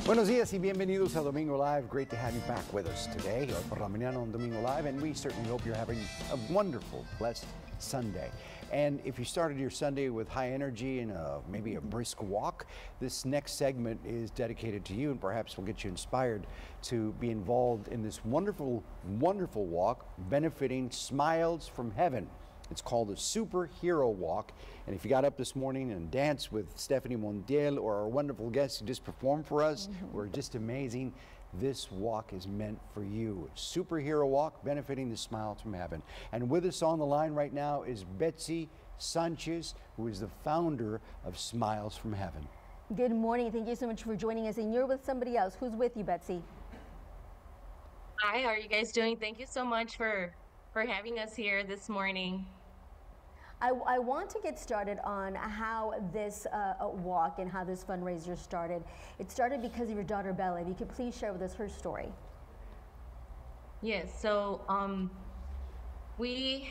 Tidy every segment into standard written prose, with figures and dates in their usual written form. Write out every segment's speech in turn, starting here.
Buenos días y bienvenidos a Domingo Live. Great to have you back with us today, or por la mañana on Domingo Live, and we certainly hope you're having a wonderful, blessed Sunday. And if you started your Sunday with high energy and maybe a brisk walk, this next segment is dedicated to you, and perhaps will get you inspired to be involved in this wonderful, wonderful walk benefiting Smiles from Heaven. It's called a Superhero Walk. And if you got up this morning and danced with Stephanie Montiel or our wonderful guests who just performed for us, were just amazing, this walk is meant for you. Superhero Walk benefiting the Smiles from Heaven. And with us on the line right now is Betsy Sanchez, who is the founder of Smiles from Heaven. Good morning. Thank you so much for joining us. And you're with somebody else. Who's with you, Betsy? Hi, how are you guys doing? Thank you so much for having us here this morning. I want to get started on how this walk and how this fundraiser started. It started because of your daughter, Bella. If you could please share with us her story. Yes, so we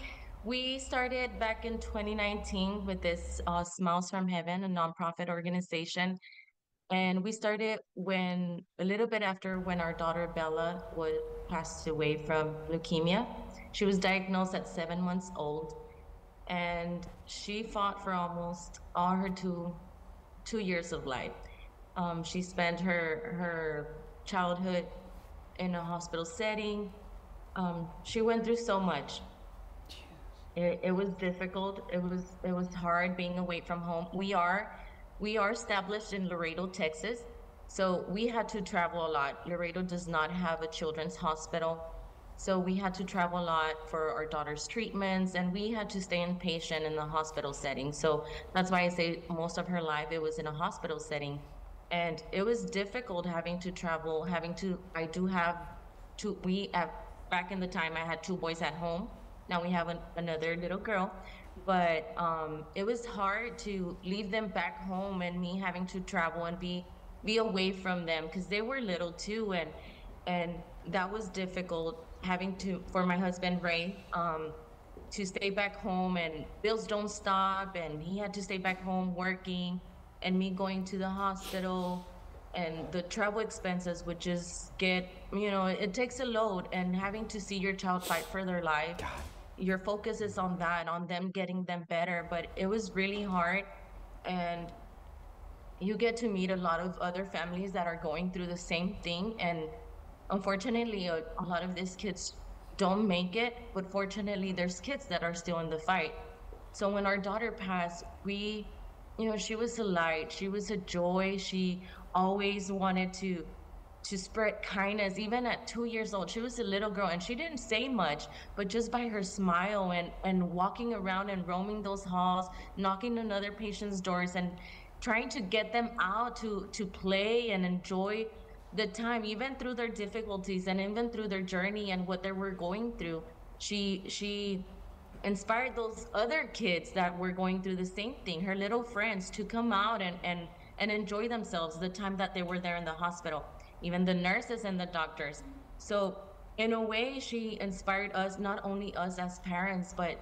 started back in 2019 with this Smiles from Heaven, a nonprofit organization. And we started a little bit after when our daughter Bella passed away from leukemia. She was diagnosed at 7 months old. And she fought for almost all her two years of life. She spent her childhood in a hospital setting. She went through so much. It was difficult. It was hard being away from home. We are established in Laredo, Texas, so we had to travel a lot. Laredo does not have a children's hospital. So we had to travel a lot for our daughter's treatments, and we had to stay inpatient in the hospital setting. So that's why I say most of her life it was in a hospital setting. And it was difficult having to travel, back in the time I had 2 boys at home. Now we have another little girl. But it was hard to leave them back home and me having to travel and be away from them because they were little too. And that was difficult, for my husband, Ray, to stay back home, and bills don't stop, and he had to stay back home working, and me going to the hospital, and the travel expenses would just it takes a load, and having to see your child fight for their life. God. Your focus is on that, on them getting them better, but it was really hard. And you get to meet a lot of other families that are going through the same thing, and unfortunately, a lot of these kids don't make it, but fortunately, there's kids that are still in the fight. So when our daughter passed, she was a light, she was a joy. She always wanted to spread kindness. Even at 2 years old, she was a little girl, and she didn't say much, but just by her smile and walking around and roaming those halls, knocking on other patients' doors, and trying to get them out to play and enjoy the time, even through their difficulties and even through their journey and what they were going through. She inspired those other kids that were going through the same thing, her little friends, to come out and enjoy themselves the time that they were there in the hospital, even the nurses and the doctors. So in a way, she inspired us, not only us as parents, but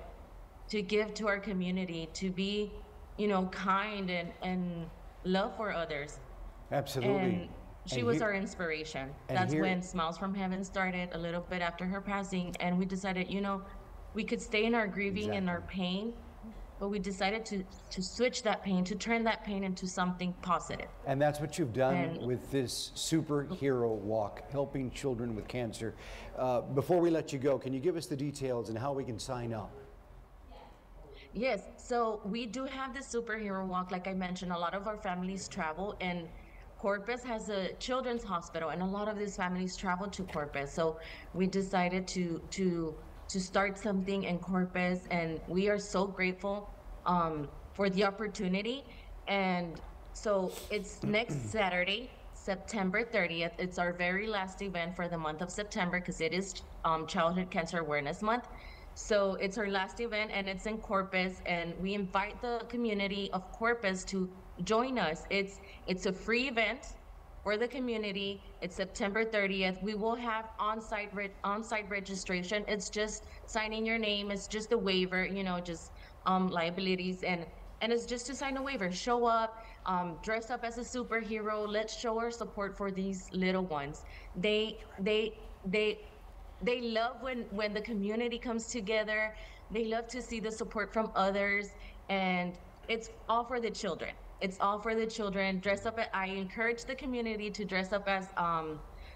to give to our community, to be, kind and love for others. Absolutely. And she was our inspiration. That's when Smiles from Heaven started, a little bit after her passing. And we decided, we could stay in our grieving and our pain, but we decided to switch that pain, to turn that pain into something positive. And that's what you've done with this Superhero Walk, helping children with cancer. Before we let you go, can you give us the details and how we can sign up? Yes, so we do have the Superhero Walk. Like I mentioned, a lot of our families travel, and Corpus has a children's hospital, and a lot of these families travel to Corpus. So we decided to start something in Corpus, and we are so grateful for the opportunity. And so it's next Saturday, September 30th. It's our very last event for the month of September because it is Childhood Cancer Awareness Month. So it's our last event, and it's in Corpus, and we invite the community of Corpus to join us. It's a free event for the community. It's September 30th. We will have on-site registration. It's just signing your name. It's just a waiver, just liabilities, and it's just to sign a waiver. Show up. Dress up as a superhero. Let's show our support for these little ones. They love when the community comes together. They love to see the support from others, and it's all for the children. It's all for the children. I encourage the community to dress up as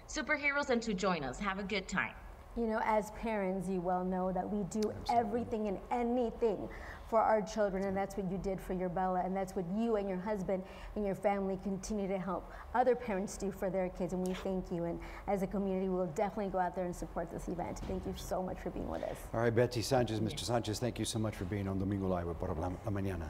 superheroes and to join us. Have a good time. You know, as parents, you well know that we do everything and anything for our children, and that's what you did for your Bella, and that's what you and your husband and your family continue to help other parents do for their kids, and we thank you. And as a community, we'll definitely go out there and support this event. Thank you so much for being with us. All right, Betsy Sanchez, Mr. Sanchez, thank you so much for being on Domingo Live with Por la Mañana.